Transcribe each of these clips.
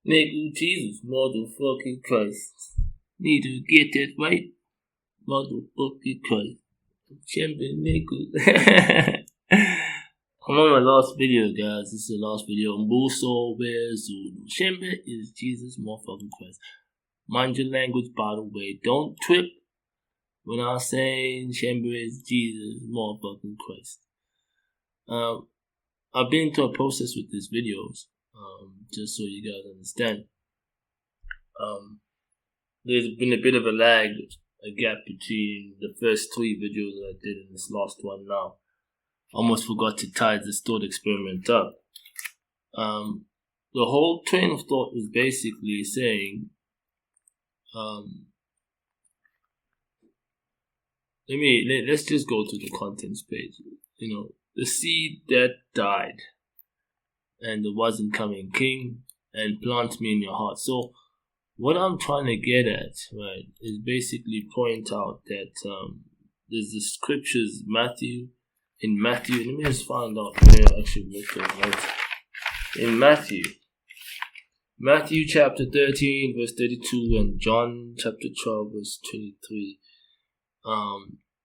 Nigga, Jesus, motherfucking Christ. Need to get that right. Motherfucking Christ. SHEMBE, nigga. I'm on my last video, guys. This is the last video. UMBUSO, WEZULU. SHEMBE is Jesus, motherfucking Christ. Mind your language, by the way. Don't trip when I'm saying SHEMBE is Jesus, motherfucking Christ. I've been through a process with these videos, just so you guys understand. There's been a bit of a lag, a gap between the first 3 videos that I did and this last one now. Almost forgot to tie this thought experiment up. The whole train of thought was basically saying, let's just go to the contents page. You know, the seed that died and the wasn't coming king, and plant me in your heart. So what I'm trying to get at, right, is basically point out that there's the scriptures, in Matthew, let me just find out where I actually wrote those notes. In Matthew chapter 13 verse 32 and John chapter 12 verse 23,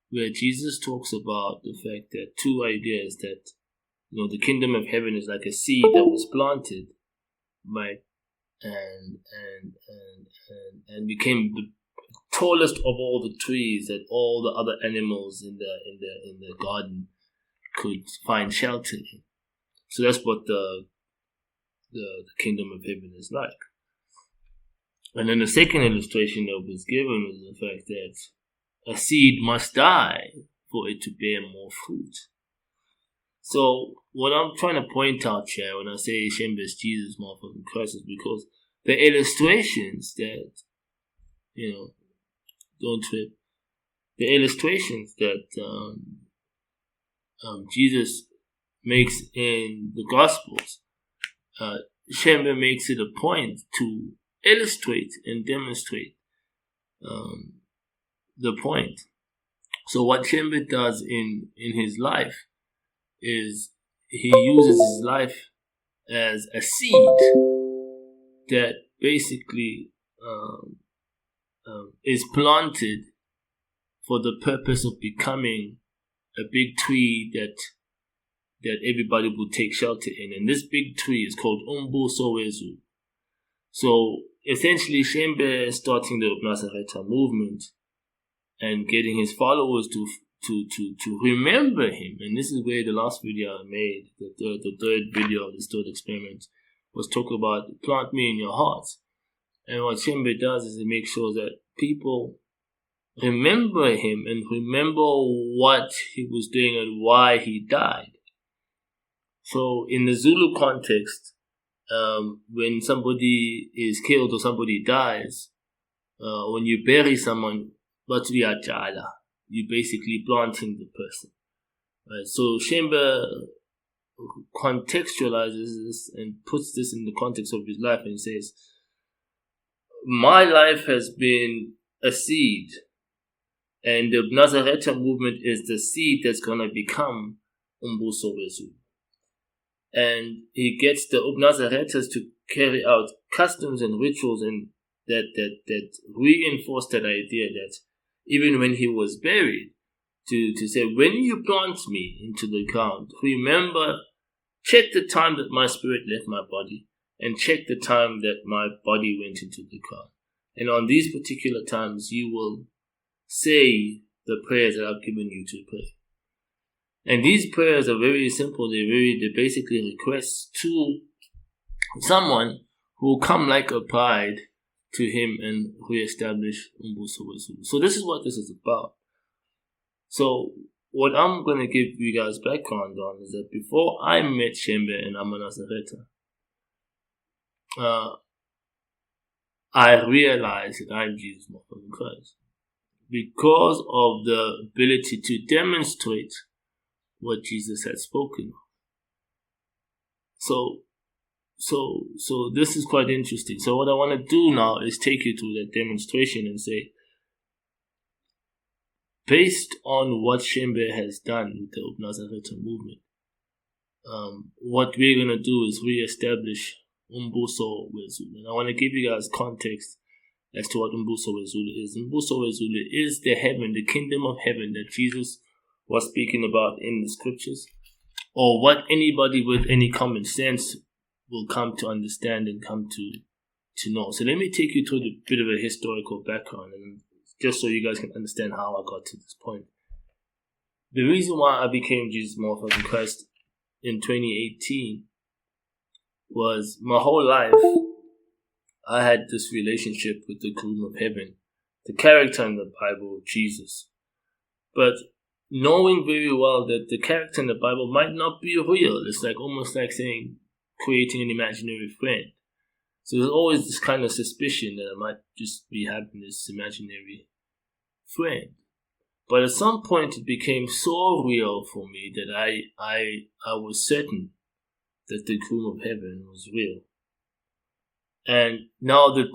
where Jesus talks about the fact that 2 ideas that, you know, the kingdom of heaven is like a seed that was planted, right, and became the tallest of all the trees that all the other animals in the garden could find shelter in. So that's what the kingdom of heaven is like. And then the second illustration that was given is the fact that a seed must die for it to bear more fruit. So what I'm trying to point out here when I say SHEMBE is Jesus, motherfucking Christ, is because the illustrations that, you know, don't trip, the illustrations that Jesus makes in the Gospels, SHEMBE makes it a point to illustrate and demonstrate the point. So what SHEMBE does in his life is he uses his life as a seed that basically is planted for the purpose of becoming a big tree that everybody will take shelter in. And this big tree is called UMBUSO WEZULU. So essentially SHEMBE is starting the UBUNAZARETHA movement and getting his followers to remember him. And this is where the last video I made, the third video of this third experiment, was talk about plant me in your hearts. And what SHEMBE does is it makes sure that people remember him and remember what he was doing and why he died. So in the Zulu context, when somebody is killed or somebody dies, when you bury someone, you're basically planting the person. Right? So SHEMBE contextualizes this and puts this in the context of his life and says, my life has been a seed, and the UBUNAZARETHA movement is the seed that's going to become UMBUSO WEZULU. And he gets the UBUNAZARETHAs to carry out customs and rituals and that reinforce that idea that even when he was buried, to say, when you plant me into the ground, remember, check the time that my spirit left my body and check the time that my body went into the ground. And on these particular times, you will say the prayers that I've given you to pray. And these prayers are very simple. They basically requests to someone who will come like a bride to him and reestablish UMBUSO WEZULU. So this is what this is about. So what I'm going to give you guys background on is that before I met SHEMBE and UBUNAZARETHA, I realized that I'm Jesus, motherfucking Christ, because of the ability to demonstrate what Jesus had spoken. So this is quite interesting. So what I want to do now is take you through that demonstration and say, based on what SHEMBE has done with the UBUNAZARETHA movement, what we're going to do is re-establish UMBUSO WEZULU. And I want to give you guys context as to what UMBUSO WEZULU is. UMBUSO WEZULU is the heaven, the kingdom of heaven that Jesus was speaking about in the scriptures, or what anybody with any common sense will come to understand and come to know. So let me take you through a bit of a historical background, and just so you guys can understand how I got to this point. The reason why I became Jesus Motherfucking Christ in 2018 was my whole life I had this relationship with the groom of heaven, the character in the Bible, Jesus. But knowing very well that the character in the Bible might not be real. It's like almost like saying creating an imaginary friend. So there's always this kind of suspicion that I might just be having this imaginary friend. But at some point it became so real for me that I was certain that the groom of heaven was real. And now the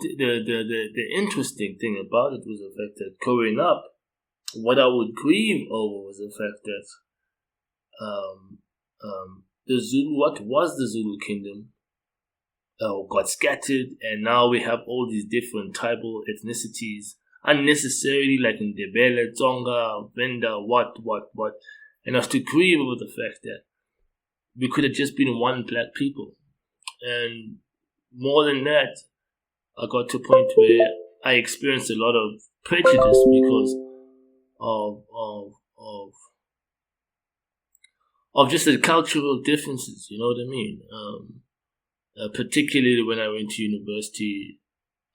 interesting thing about it was the fact that growing up, what I would grieve over was the fact that the Zulu, what was the Zulu kingdom, got scattered, and now we have all these different tribal ethnicities unnecessarily, like in Ndebele, Tsonga, Venda, what, and I was to grieve over the fact that we could have just been one black people. And more than that, I got to a point where I experienced a lot of prejudice because of just the cultural differences, you know what I mean? Particularly when I went to university,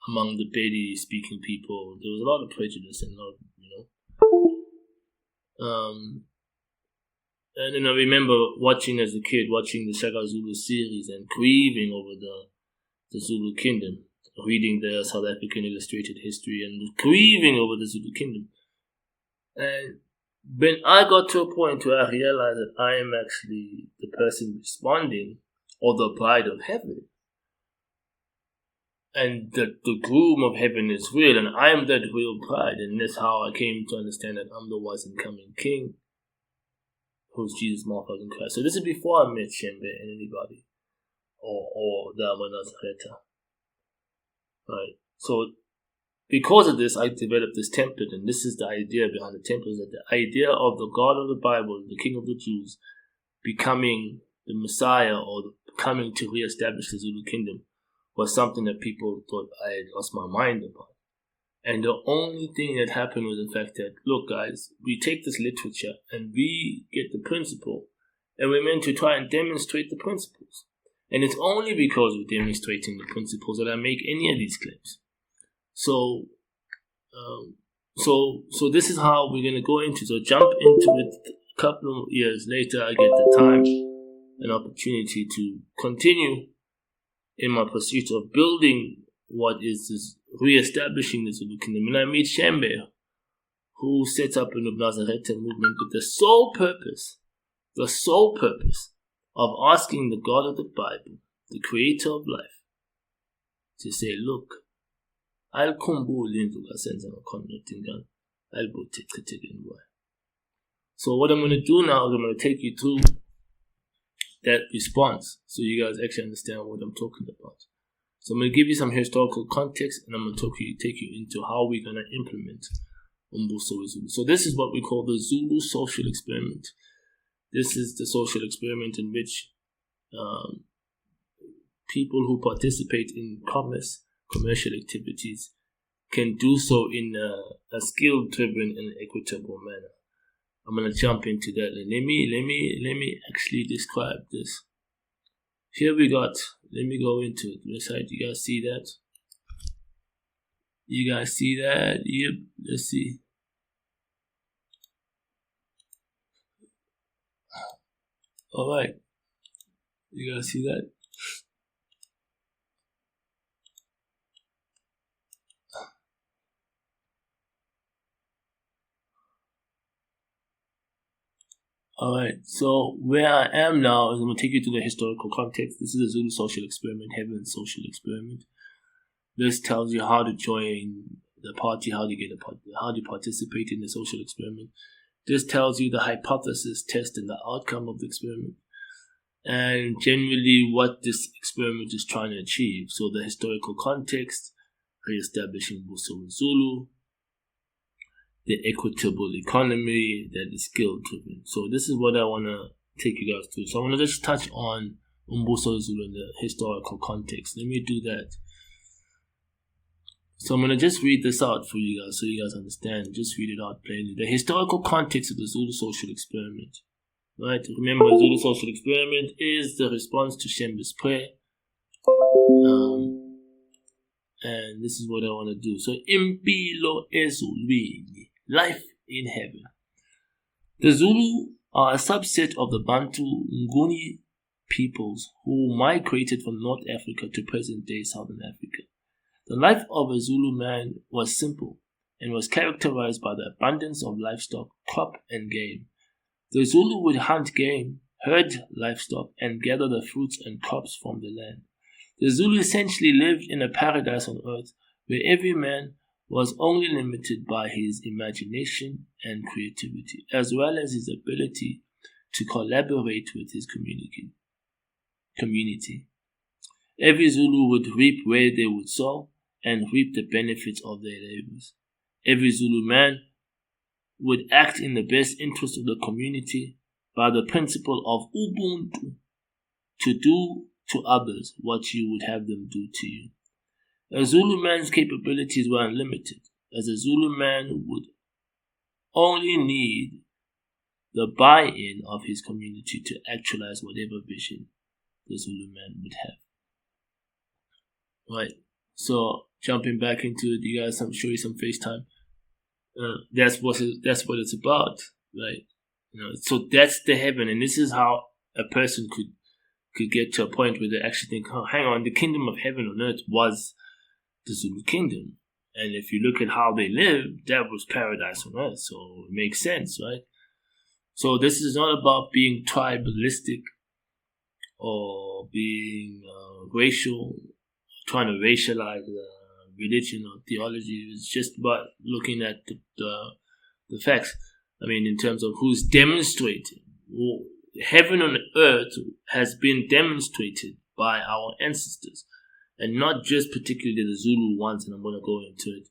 among the Bedi speaking people, there was a lot of prejudice and a lot, and then I remember watching as a kid, watching the Shaka Zulu series and grieving over the Zulu kingdom, reading the South African Illustrated History and grieving over the Zulu kingdom. And when I got to a point where I realized that I am actually the person responding, or the bride of heaven, and that the groom of heaven is real, and I am that real bride, and that's how I came to understand that I'm the wise and coming king, who's Jesus Motherfucking Christ. So this is before I met Shembe and anybody, or the WEZULU. Right. So because of this, I developed this template, and this is the idea behind the template, is that the idea of the God of the Bible, the King of the Jews, becoming the Messiah, or coming to reestablish the Zulu kingdom, was something that people thought I had lost my mind about. And the only thing that happened was the fact that, look guys, we take this literature and we get the principle, and we're meant to try and demonstrate the principles. And it's only because we're demonstrating the principles that I make any of these claims. So this is how we're going to go into it. So jump into it a couple of years later. I get the time and opportunity to continue in my pursuit of building what is this, re-establishing the Zulu kingdom. And I meet Shembe, who sets up an UMBUNAZARETHA movement with the sole purpose of asking the God of the Bible, the creator of life, to say, look, I'll khumbula indlu kaSenzangakhona DINGANE, I'll put it in way. So what I'm going to do now is I'm going to take you through that response, so you guys actually understand what I'm talking about. So I'm going to give you some historical context, and I'm going to take you into how we're going to implement UMBUSO WEZULU. So this is what we call the Zulu social experiment. This is the social experiment in which people who participate in commercial activities can do so in a skill-driven and equitable manner. I'm gonna jump into that. Let me actually describe this. Here we got. Let me go into it. Website. You guys see that? You guys see that? Yep. Let's see. All right. You guys see that? Alright, so where I am now is I'm going to take you to the historical context. This is a Zulu social experiment, heaven social experiment. This tells you how to join the party, how to participate in the social experiment. This tells you the hypothesis, test, and the outcome of the experiment. and generally what this experiment is trying to achieve. So the historical context, re-establishing UMBUSO WEZULU, the equitable economy that is skill driven. So this is what I want to take you guys through. So I want to just touch on UMBUSO WEZULU in the historical context. Let me do that. So I'm going to just read this out for you guys so you guys understand. Just read it out plainly. The historical context of the Zulu social experiment. Right? Remember, the Zulu social experiment is the response to SHEMBE's prayer. And this is what I want to do. So, impilo ezulwini, life in heaven. The Zulu are a subset of the Bantu Nguni peoples who migrated from North Africa to present-day Southern Africa. The life of a Zulu man was simple and was characterized by the abundance of livestock, crop, and game. The Zulu would hunt game, herd livestock, and gather the fruits and crops from the land. The Zulu essentially lived in a paradise on earth where every man was only limited by his imagination and creativity, as well as his ability to collaborate with his community. Every Zulu would reap where they would sow and reap the benefits of their labors. Every Zulu man would act in the best interest of the community by the principle of Ubuntu, to do to others what you would have them do to you. A Zulu man's capabilities were unlimited, as a Zulu man would only need the buy-in of his community to actualize whatever vision the Zulu man would have. Right, so jumping back into it, you guys, I'm show you some FaceTime. That's what it's about, right? So that's the heaven, and this is how a person could get to a point where they actually think, oh, hang on, the kingdom of heaven on earth was the Zulu kingdom. And if you look at how they lived, that was paradise on earth. So it makes sense, right? So this is not about being tribalistic or being racial, trying to racialize religion or theology. It's just about looking at the facts. I mean, in terms of who's demonstrating. Heaven on earth has been demonstrated by our ancestors, and not just particularly the Zulu ones, and I'm going to go into it,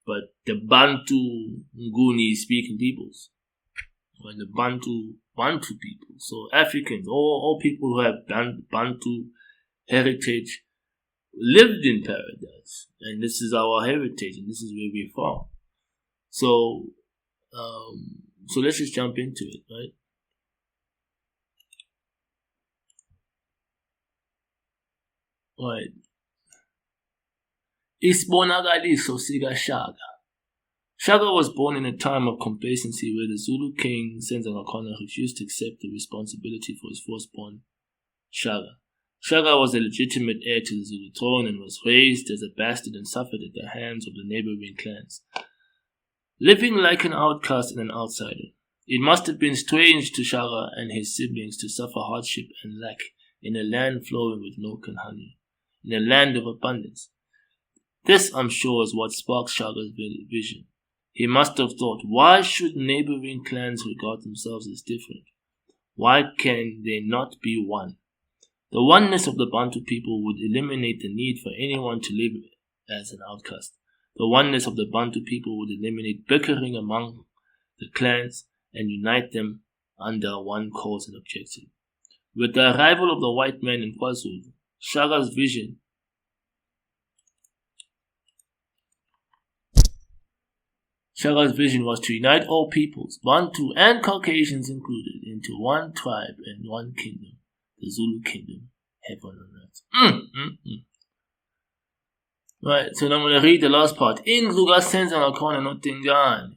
but the Bantu Nguni speaking peoples, or the Bantu people. So Africans, all people who have Bantu heritage lived in paradise, and this is our heritage, and this is where we're from. So let's just jump into it, right? Right. Isibonakaliso sika Shaka. Shaka was born in a time of complacency where the Zulu king SENZANGAKHONA refused to accept the responsibility for his firstborn, Shaka. Shaka was a legitimate heir to the Zulu throne and was raised as a bastard and suffered at the hands of the neighboring clans. Living like an outcast and an outsider, it must have been strange to Shaka and his siblings to suffer hardship and lack in a land flowing with milk and honey, in a land of abundance. This, I'm sure, is what sparked Shaka's vision. He must have thought, why should neighboring clans regard themselves as different? Why can they not be one? The oneness of the Bantu people would eliminate the need for anyone to live as an outcast. The oneness of the Bantu people would eliminate bickering among the clans and unite them under one cause and objective. With the arrival of the white man in KwaZulu, Shaka's vision was to unite all peoples, Bantu and Caucasians included, into one tribe and one kingdom, the Zulu kingdom, heaven on earth. Right, so now I'm going to read the last part. Indluga SENZANGAKHONA no DINGANE.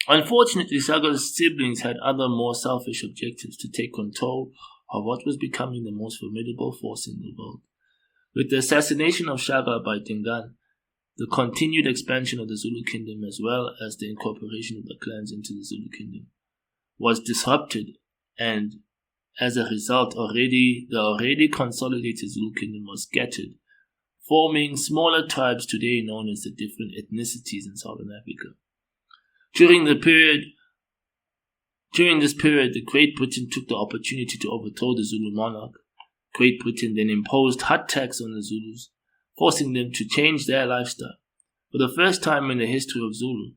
Unfortunately, Shaka's siblings had other more selfish objectives to take control of what was becoming the most formidable force in the world. With the assassination of Shaka by Dingane, the continued expansion of the Zulu kingdom as well as the incorporation of the clans into the Zulu kingdom was disrupted, and as a result, the already consolidated Zulu kingdom was scattered, forming smaller tribes today known as the different ethnicities in Southern Africa. During the period During this period, Great Britain took the opportunity to overthrow the Zulu monarch. Great Britain then imposed hard tax on the Zulus, forcing them to change their lifestyle. For the first time in the history of Zulu,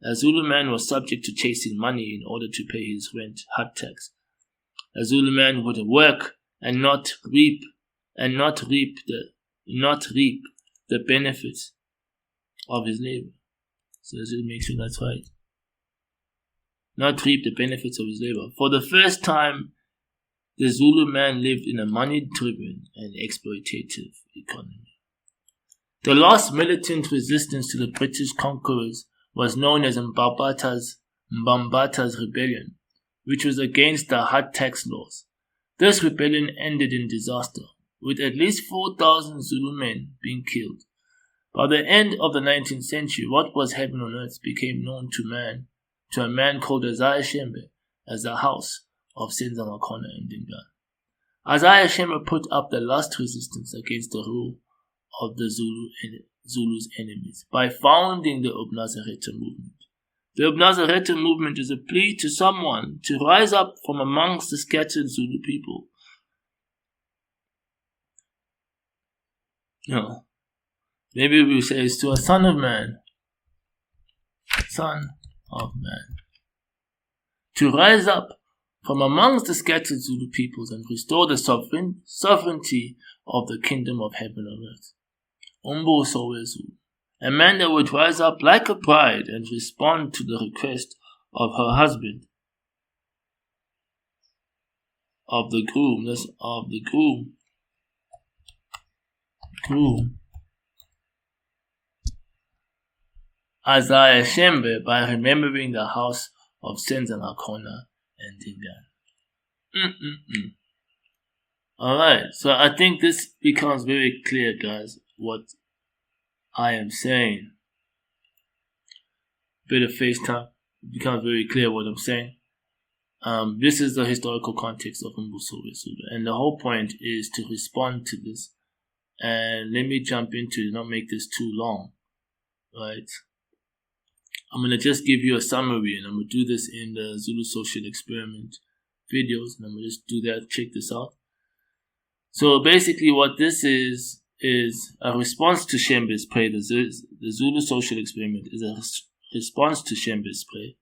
a Zulu man was subject to chasing money in order to pay his rent, hard tax. A Zulu man would work and not reap the benefits of his labor. So let's make sure that's right. Not reap the benefits of his labor. For the first time, the Zulu man lived in a money-driven and exploitative economy. The last militant resistance to the British conquerors was known as Mbambata's Rebellion, which was against the hard tax laws. This rebellion ended in disaster, with at least 4,000 Zulu men being killed. By the end of the 19th century, what was heaven on earth became known to a man called SHEMBE as the House of SENZANGAKHONA and DINGANE. SHEMBE put up the last resistance against the rule of the Zulu's enemies by founding the UMBUSO movement. The UMBUSO movement is a plea to someone to rise up from amongst the scattered Zulu people. No. Maybe we say it's to a son of man. Son of man. To rise up from amongst the scattered Zulu peoples and restore the sovereignty of the kingdom of heaven on earth. UMBUSO WEZULU. A man that would rise up like a bride and respond to the request of her husband, of the groom, SHEMBE, by remembering the house of SENZANGAKHONA and DINGANE. Alright, so I think this becomes very clear, guys, what I am saying. Bit of FaceTime, it becomes very clear what I'm saying. This is the historical context of UMBUSO WEZULU, and the whole point is to respond to this. And let me jump into it, not make this too long. Right? I'm going to just give you a summary, and I'm going to do this in the Zulu Social Experiment videos, and I'm going to just do that. Check this out. So basically what this is a response to SHEMBE's prayer. The Zulu Social Experiment is a response to SHEMBE's prayer,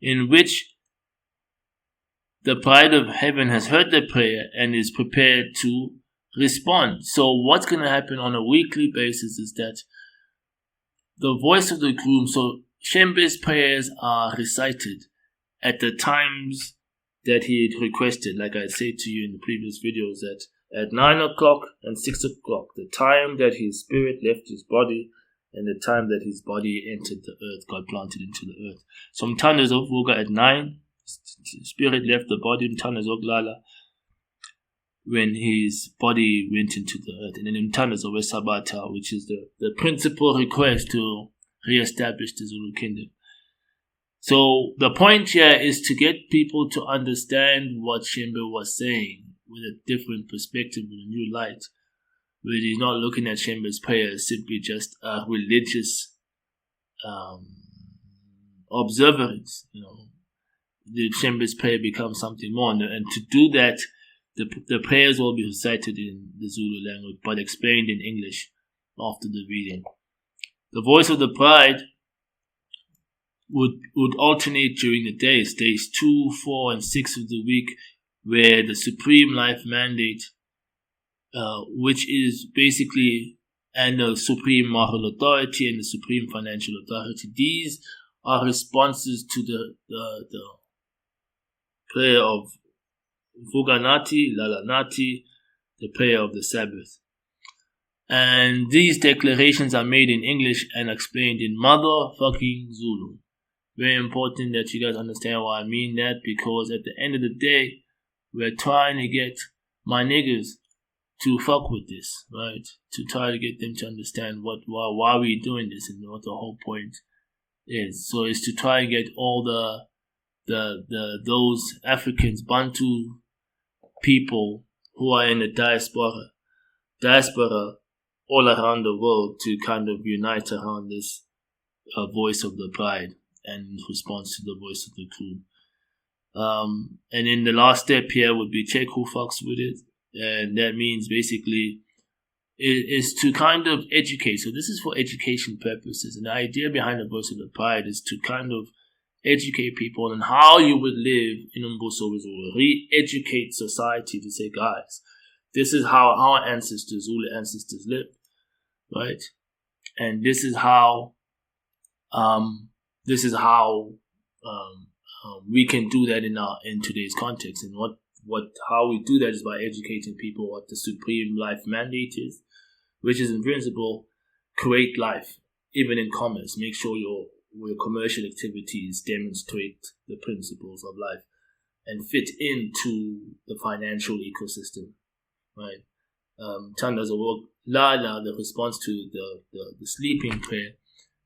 in which the pride of heaven has heard the prayer and is prepared to respond. So what's going to happen on a weekly basis is that the voice of the groom, so SHEMBE's prayers are recited at the times that he had requested. Like I said to you in the previous videos, that at 9 o'clock and 6 o'clock, the time that his spirit left his body and the time that his body entered the earth, got planted into the earth. So Mthanda's Vuga at 9, spirit left the body, Mthanda's Oglala, when his body went into the earth. And then Mthanda's Sabata, which is the principal request to re-establish the Zulu kingdom. So the point here is to get people to understand what SHEMBE was saying with a different perspective, with a new light, where he's not looking at SHEMBE's prayer as simply just a religious observance. The SHEMBE's prayer becomes something more, and to do that, the prayers will be recited in the Zulu language, but explained in English after the reading. The voice of the bride would alternate during the days 2, 4, and 6 of the week, where the supreme life mandate, which is basically, and the supreme moral authority and the supreme financial authority, these are responses to the prayer of Vuganati, Lalanati, the prayer of the Sabbath. And these declarations are made in English and explained in motherfucking Zulu. Very important that you guys understand why I mean that, because at the end of the day, we're trying to get my niggas to fuck with this, right? To try to get them to understand why we're doing this and what the whole point is. So it's to try and get all those Africans, Bantu people who are in the diaspora all around the world, to kind of unite around this voice of the bride and in response to the voice of the groom. And then the last step here would be check who fucks with it. And that means basically is to kind of educate. So this is for education purposes. And the idea behind the Voice of the Pride is to kind of educate people on how you would live in UMBUSO WEZULU. Re-educate society to say, guys, this is how our ancestors, Zulu ancestors, lived, right? And this is how we can do that in today's context. And how we do that is by educating people what the supreme life mandate is, which is in principle create life, even in commerce. Make sure your commercial activities demonstrate the principles of life and fit into the financial ecosystem, right? Tanda's work, the response to the sleeping prayer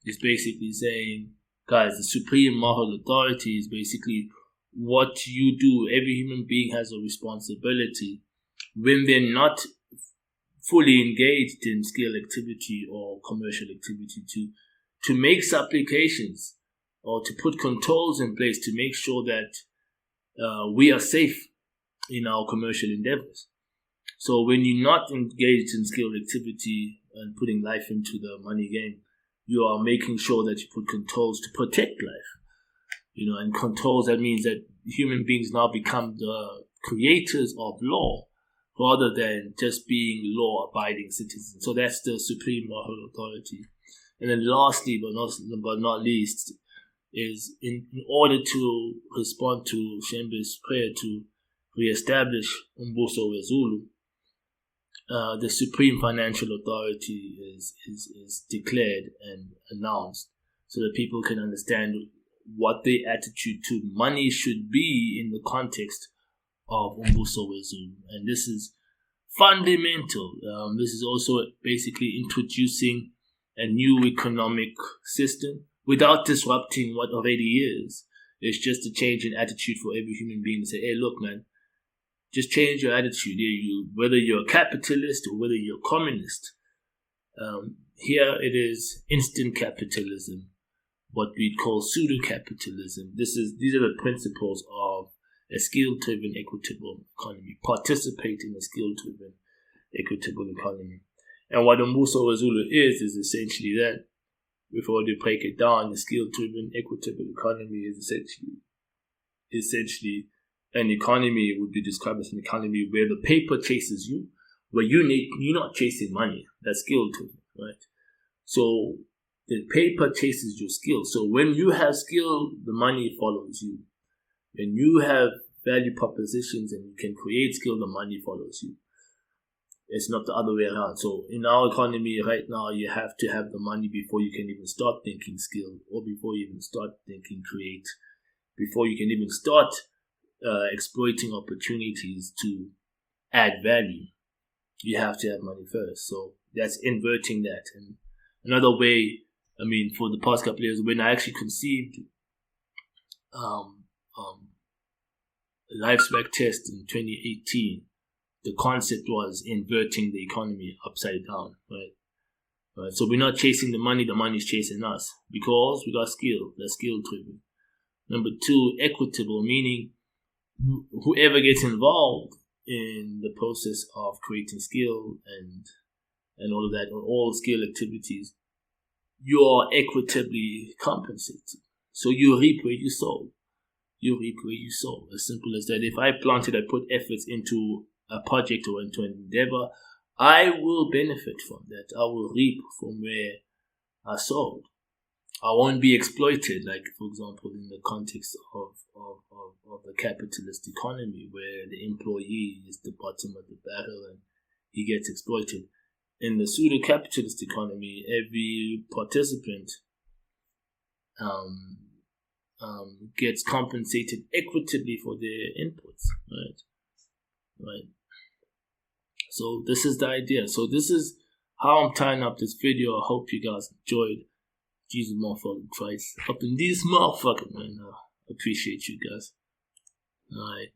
is basically saying, guys, the supreme moral authority is basically what you do. Every human being has a responsibility when they're not fully engaged in skill activity or commercial activity to make supplications or to put controls in place to make sure that we are safe in our commercial endeavors. So when you're not engaged in skill activity and putting life into the money game, you are making sure that you put controls to protect life. And controls, that means that human beings now become the creators of law rather than just being law-abiding citizens. So that's the supreme moral authority. And then lastly, but not least, is in order to respond to SHEMBE's prayer to re-establish UMBUSO WEZULU, the supreme financial authority is declared and announced so that people can understand what their attitude to money should be in the context of UMBUSO WEZULU. And this is fundamental. This is also basically introducing a new economic system without disrupting what already is. It's just a change in attitude for every human being to say, hey, look, man, just change your attitude. Whether you're a capitalist or whether you're a communist. Here it is instant capitalism, what we'd call pseudo-capitalism. These are the principles of a skill-driven, equitable economy. Participate in a skill-driven, equitable economy. And what UMBUSO WEZULU is essentially that. Before we break it down, the skill-driven, equitable economy is essentially an economy would be described as an economy where the paper chases you, where you're not chasing money. That's skill-driven, right? So the paper chases your skill. So when you have skill, the money follows you. When you have value propositions and you can create skill, the money follows you. It's not the other way around. So in our economy right now, you have to have the money before you can even start thinking skill, or before you even start thinking create, before you can even start exploiting opportunities to add value. You have to have money first. So that's inverting that. And another way, for the past couple of years, when I actually conceived Lifespec test in 2018, the concept was inverting the economy upside down, right? So we're not chasing the money's chasing us because we got skill. That's skill driven. Number two, equitable, meaning whoever gets involved in the process of creating skill and all of that, or all skill activities, you are equitably compensated. So you reap where you sow. You reap where you sow. As simple as that. If I put efforts into a project or into an endeavor, I will benefit from that. I will reap from where I sowed. I won't be exploited, like, for example, in the context of the capitalist economy, where the employee is the bottom of the barrel and he gets exploited. In the pseudo-capitalist economy, every participant gets compensated equitably for their inputs, right? So this is the idea. So this is how I'm tying up this video. I hope you guys enjoyed. Jesus motherfucking Christ. Up in this motherfucker, man. I appreciate you guys. Alright.